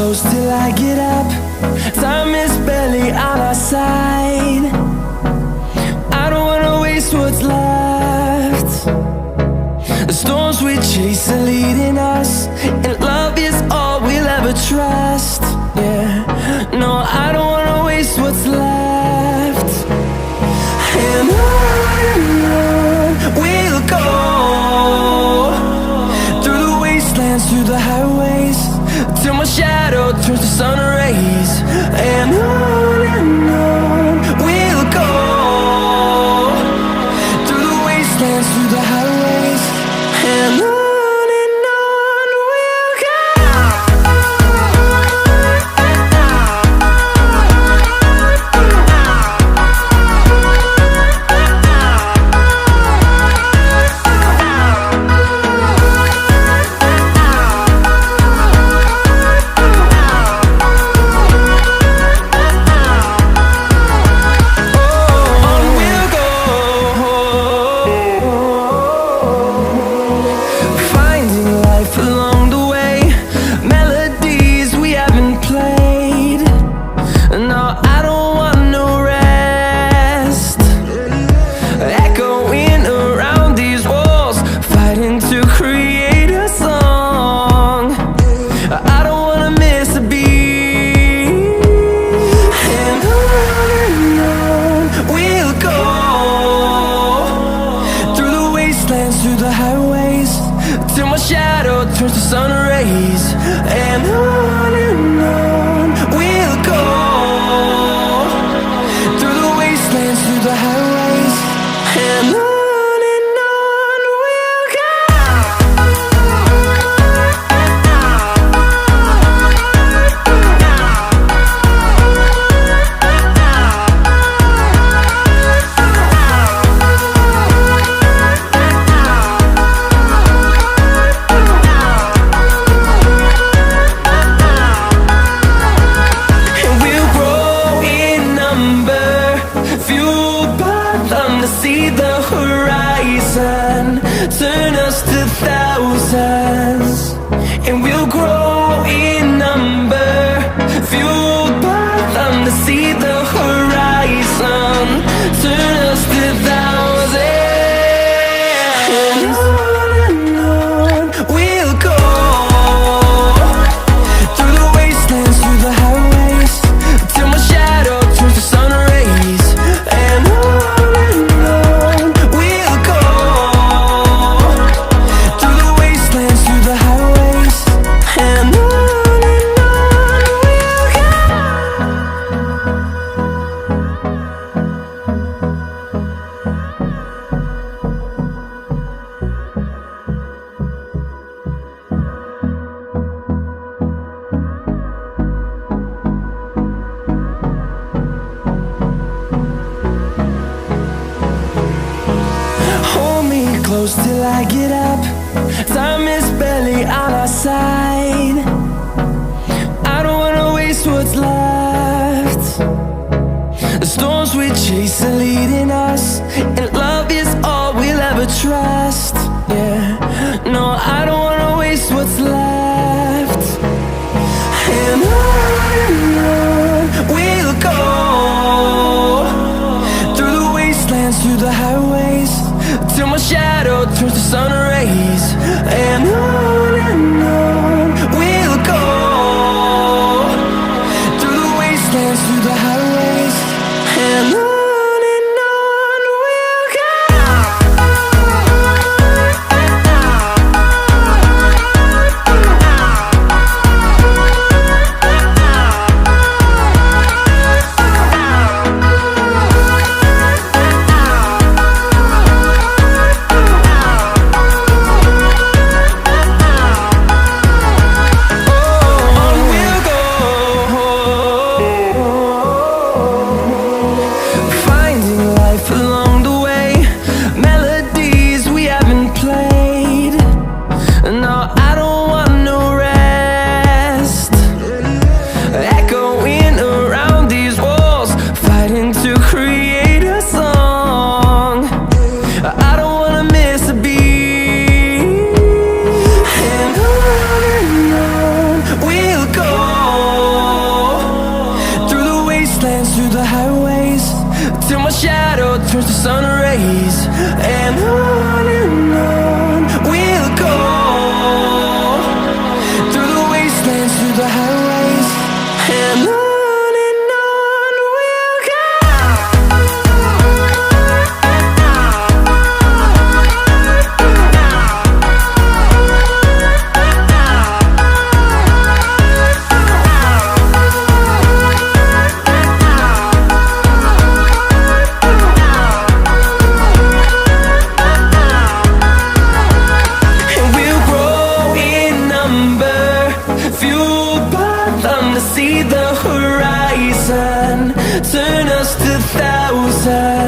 close till I get up. Time is barely on our side. I don't wanna waste what's left. The storms we chase are leading us, and love is all we'll ever trust. Yeah, no, I don't wanna waste what's left. And on we'll go, through the wastelands, through the highways, till my shadow turns to sun rays. And on we'll go, through the wastelands, through the highways, and on we'll go. Through the highways, till my shadow turns to sun rays. And on we'll go, through the wastelands, through the highways, and on we'll go. See the horizon turn us to thousands, and we'll grow in number, fueled by them to see the horizon turn us to thousands. And on we'll go, through the wastelands, through the highways, till my shadow turns to sun rays. And close till I get up. Time is barely on our side. I don't wanna waste what's left. The storms we chase are leading us, and love is all we'll ever trust. Yeah, no, I don't wanna waste what's left. And on we'll go, through the wastelands, through the highways, till my shadow turns to sun rays. And on we'll go, through the wastelands, through the highways, and on. see the horizon, turn us to thousands.